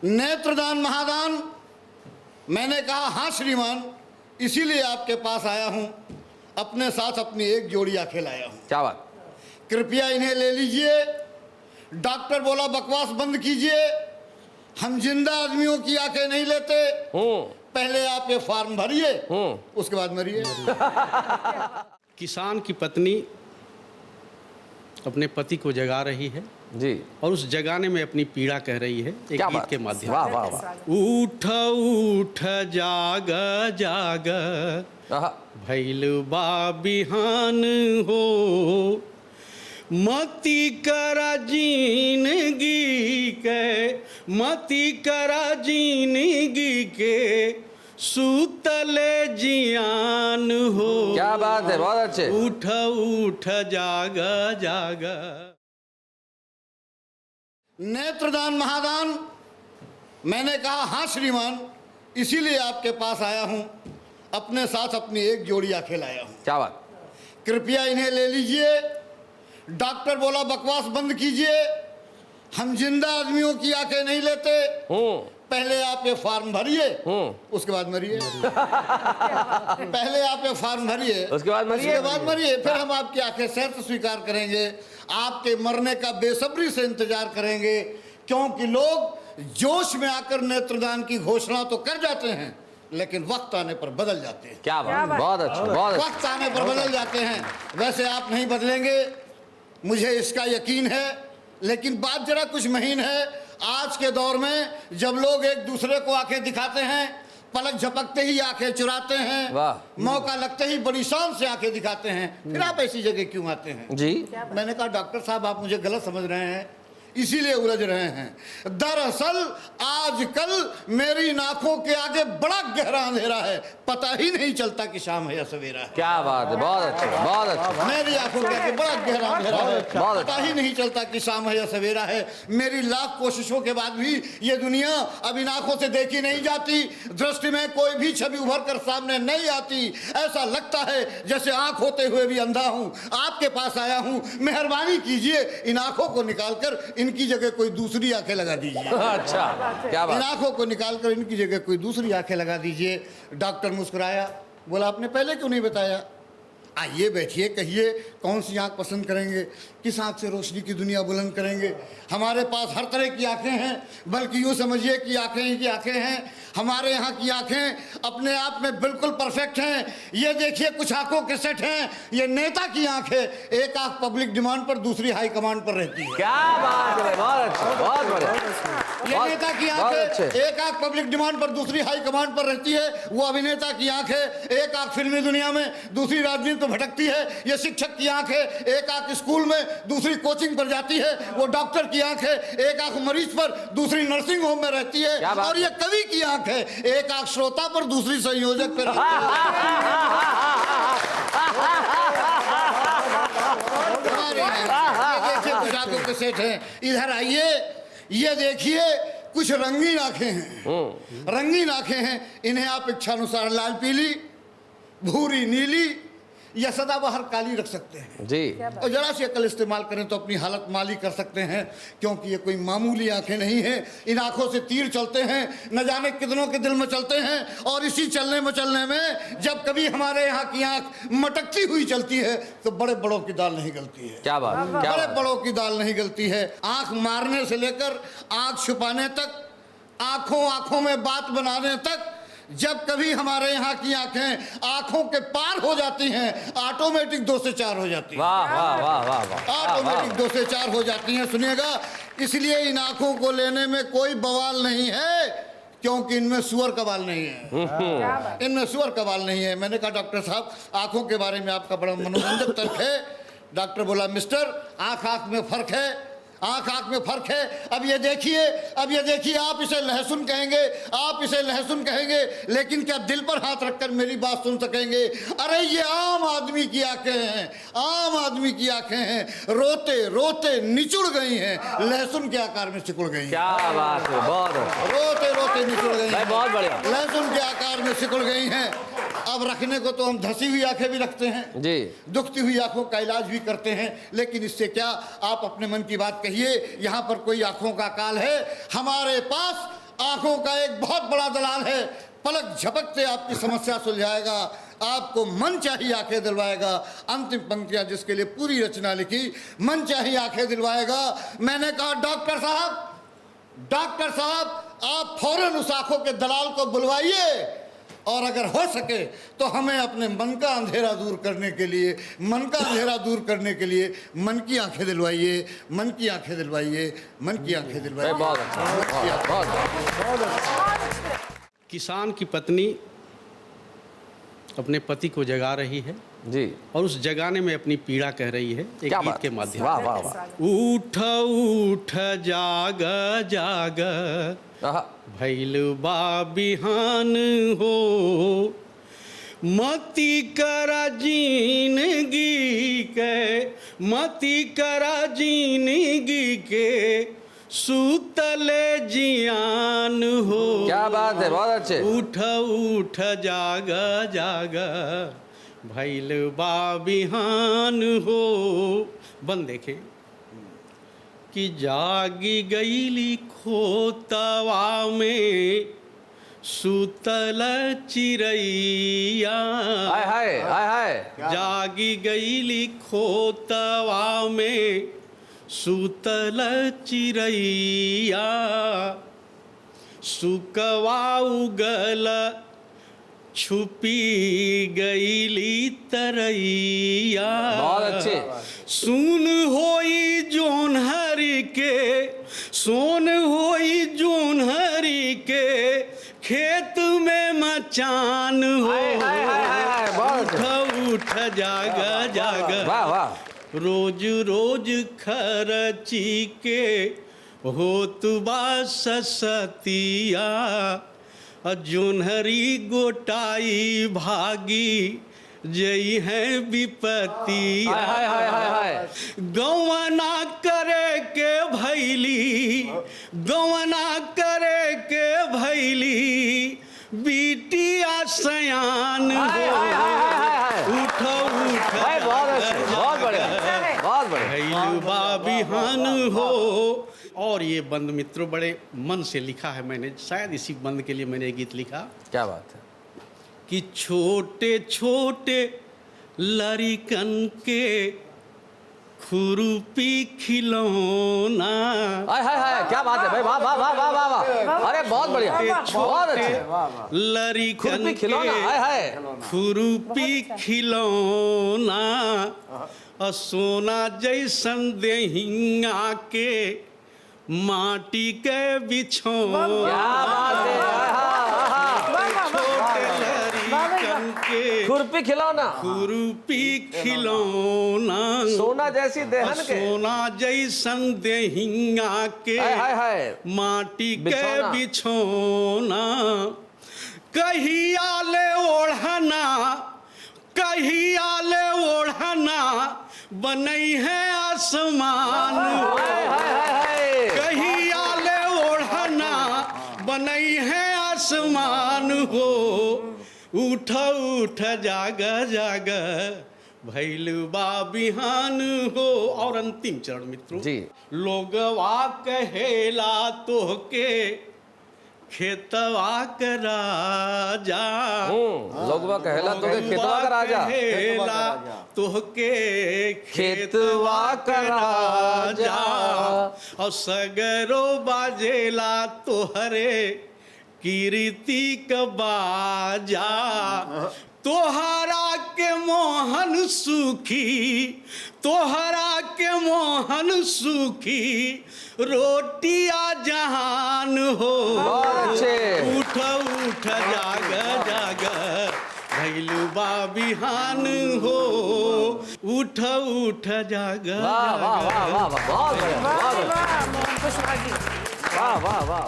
नेत्रदान महादान। मैंने कहा हाँ श्रीमान, इसीलिए आपके पास आया हूं, अपने साथ अपनी एक जोड़ी आंखें लाया हूं। क्या बात। कृपया इन्हें ले लीजिए। डॉक्टर बोला बकवास बंद कीजिए, हम जिंदा आदमियों की आंखें नहीं लेते। पहले आप ये फॉर्म भरिए, उसके बाद मरिए। किसान की पत्नी अपने पति को जगा रही है जी, और उस जगाने में अपनी पीड़ा कह रही है एक क्या गीत बात। के माध्यम वाह वाह वाह। उठ उठ जाग जाग आहा, भैल बा बिहान हो, मती करा जिंदगी के, मती करा जिंदगी के, सूतले जियान हो। क्या बात है, बहुत अच्छे। उठ उठ जाग जाग। नेत्रदान महादान। मैंने कहा हाँ श्रीमान, इसीलिए आपके पास आया हूं, अपने साथ अपनी एक जोड़ी आंखें लाया हूं। क्या बात। कृपया इन्हें ले लीजिए। डॉक्टर बोला बकवास बंद कीजिए, हम जिंदा आदमियों की आंखें नहीं लेते। पहले आप ये फॉर्म भरिए, उसके बाद मरिए। पहले आप ये फॉर्म भरिए, उसके बाद मरिए। उसके बाद मरिए, फिर हम आपकी आंखें सेहत स्वीकार करेंगे, आपके मरने का बेसब्री से इंतजार करेंगे। क्योंकि लोग जोश में आकर नेत्रदान की घोषणा तो कर जाते हैं, लेकिन वक्त आने पर बदल जाते हैं। क्या बात, बहुत अच्छा, बहुत अच्छा। वक्त आने पर बदल जाते हैं। वैसे आप नहीं बदलेंगे, मुझे इसका यकीन है, लेकिन बात जरा कुछ महीन है। आज के दौर में जब लोग एक दूसरे को आंखें दिखाते हैं, पलक झपकते ही आंखें चुराते हैं, मौका लगते ही बड़ी शान से आंखें दिखाते हैं, फिर आप ऐसी जगह क्यों आते हैं जी? मैंने कहा डॉक्टर साहब आप मुझे गलत समझ रहे हैं, इसीलिए उलझ रहे हैं। दरअसल आजकल मेरी आंखों के आगे बड़ा गहरा अंधेरा है, पता ही नहीं चलता कि शाम है या सवेरा है। क्या बात है, बहुत अच्छा, बहुत अच्छा। मेरी आंखों के आगे बड़ा गहरा अंधेरा है, बहुत पता ही नहीं चलता कि शाम है या सवेरा है। मेरी लाख कोशिशों के बाद भी ये दुनिया अब इन आंखों से देखी नहीं जाती। दृष्टि में कोई भी छवि उभर कर सामने नहीं आती। ऐसा लगता है जैसे आंख होते हुए भी अंधा हूं। आपके पास आया हूं, मेहरबानी कीजिए इन आंखों को निकालकर इनकी जगह कोई दूसरी आंखें लगा दीजिए। अच्छा, क्या बात। इन आंखों को निकालकर इनकी जगह कोई दूसरी आंखें लगा दीजिए। डॉक्टर मुस्कुराया, बोला आपने पहले क्यों नहीं बताया? आइए बैठिए, कहिए कौन सी आंख पसंद करेंगे, किस आंख से रोशनी की दुनिया बुलंद करेंगे। हमारे पास हर तरह की आंखें हैं, बल्कि यूँ समझिए कि आंखें ही की आंखें हैं। हमारे यहाँ की आंखें अपने आप में बिल्कुल परफेक्ट हैं। ये देखिए कुछ आंखों के सेट हैं। ये नेता की आंख है, एक आंख पब्लिक डिमांड पर, दूसरी हाई कमांड पर रहती है। क्या बात है, बहुत अच्छा, बहुत बढ़िया। ये नेता की आंख है, एक आंख पब्लिक डिमांड पर, दूसरी हाई कमांड पर रहती है। वो अभिनेता की आंख है, एक आंख फिल्मी दुनिया में, दूसरी राजनीति में भटकती है। ये शिक्षक की आंख है, एक आंख स्कूल में, दूसरी कोचिंग पर जाती है। वो डॉक्टर की आंख है, एक आंख मरीज पर, दूसरी नर्सिंग होम में रहती है। और ये कवि की आंख है, एक आंख श्रोता पर, दूसरी संयोजक पर रहती है। देखिए कुछ आंखों के सेट हैं। इधर आइए, ये देखिए कुछ रंगीन आंखें हैं। रंगीन आंखें हैं, इन्हें आप इच्छानुसार लाल पीली, भूरी नीली या सदाबहार काली रख सकते हैं जी। और जरा सी अकल इस्तेमाल करें तो अपनी हालत माली कर सकते हैं। क्योंकि ये कोई मामूली आंखें नहीं हैं। इन आंखों से तीर चलते हैं, न जाने कितनों के दिल में चलते हैं। और इसी चलने मचलने में जब कभी हमारे यहाँ की आंख मटकती हुई चलती है तो बड़े बड़ों की दाल नहीं गलती है। क्या बात, बड़े बड़ों की दाल नहीं गलती है। आंख मारने से लेकर आंख छुपाने तक, आंखों आंखों में बात बनाने तक, जब कभी हमारे यहाँ की आंखें आंखों के पार हो जाती हैं, ऑटोमेटिक 2 से 4 हो जाती हैं। वाह वाह वाह वाह वाह, ऑटोमेटिक 2 से 4 हो जाती हैं। सुनिएगा, इसलिए इन आंखों को लेने में कोई बवाल नहीं है, क्योंकि इनमें सुअर का बाल नहीं है। इनमें सुअर का बाल नहीं है। मैंने कहा डॉक्टर साहब आंखों के बारे में आपका बड़ा मनोरंजक तर्क है। डॉक्टर बोला मिस्टर, आंख आंख में फर्क है, आंख आंख में फर्क है। अब ये देखिए, अब ये देखिए, आप इसे लहसुन कहेंगे, आप इसे लहसुन कहेंगे, लेकिन क्या दिल पर हाथ रखकर मेरी बात सुन सकेंगे? अरे ये आम आदमी की आंखें हैं, आम आदमी की आंखें हैं। रोते रोते निचुड़ गई हैं, लहसुन के आकार में सिकुड़ गई हैं। क्या बात है, बहुत अच्छा। रोते रोते निचुड़ गई हैं, बहुत बढ़िया, लहसुन के आकार में सिकुड़ गई हैं। अब रखने को तो हम धसी हुई आंखें भी रखते हैं जी, दुखती हुई आंखों का इलाज भी करते हैं, लेकिन इससे क्या, आप अपने मन की बात कहिए। यहाँ पर कोई आंखों का काल है? हमारे पास आंखों का एक बहुत बड़ा दलाल है, पलक झपकते आपकी समस्या सुलझाएगा, आपको मन चाहिए आंखें दिलवाएगा। अंतिम पंक्तियां जिसके लिए पूरी रचना लिखी, मन चाहिए आंखें दिलवाएगा। मैंने कहा डॉक्टर साहब आप फौरन उस आंखों के दलाल को बुलवाइए और अगर हो सके तो हमें अपने मन का अंधेरा दूर करने के लिए मन की आंखें दिलवाइए। बहुत अच्छा। किसान की पत्नी अपने पति को जगा रही है जी, और उस जगाने में अपनी पीड़ा कह रही है एक क्या गीत बात के है। माध्यम वाह से। वाह वाह। उठ उठ जाग जाग आहा, भैल बा बिहान हो, मती करा जिंदगी के सूतले जियान हो। क्या बात है, बहुत अच्छे। उठ उठ जाग जाग भैल बा बिहान हो। बन देखे कि जागी गईली खोतवा में सूतल चिड़ैया। हाय हाय हाय हाय। जागी गईली खोतवा में सूतल चिड़ैया, सुकवा उगल छुपी गईली तरैया। बहुत अच्छे। सुन होई जोन हरी के खेत में मचान हो। हाय हाय हाय हाय, बहुत अच्छे। उठ जाग जाग वाह वाह। रोज खर्ची के होत बा ससतिया, जोन्हरी गोटाई भागी जई है विपत्तिया। हाय हाय हाय हाय। गौवना करे के भैली बिटिया सयान हो। हाय हाय हाय हाय। उठ भाई बहुत अच्छे, बहुत बढ़िया, बहुत बढ़िया। भैल बा बिहान हो। और ये बंद मित्रों बड़े मन से लिखा है मैंने, शायद इसी बंद के लिए मैंने ये गीत लिखा। क्या बात है। कि छोटे छोटे लड़िकन के खुरपी खिलौना। हाय हाय हाय, क्या बात है भाई, वाह वाह वाह वाह वाह वाह। अरे बहुत बढ़िया, बहुत अच्छे। लड़िकन खुरपी खिलौना, हाय हाय। खुरपी खिलौना, सोना जैसन देहिया के माटी के बिछौना। क्या बात है। छोटे लड़िकन के खुरपी खिलौना, सोना जैसी देहन के, सोना जैसन देहिया के हाय हाय हाय। माटी के बिछौना। बिछौना। कहिया ले ओढ़ना बनई है आसमान। हाय हाय हाय हाय। कहिया ले ओढ़ना बनई है आसमान हो। उठ उठ जाग जाग भैल बा बिहान हो। और अंतिम चरण मित्रों जी। लोगवा कहेला तोहके खेतवा का राजा। लोगवा कहेला तोहके खेतवा का राजा। कहेला तोहके खेतवा का राजा। और सगरो बाजेला तोहरे कीर्ति का बाजा। तोहरा के मोहन सुखी रोटिया जहान हो। उठ उठ जाग जाग भैल बा बिहान हो। उठ उठ जाग वाह वाह वाह वाह, बहुत बढ़िया, बहुत बढ़िया। वाह वाह वाह।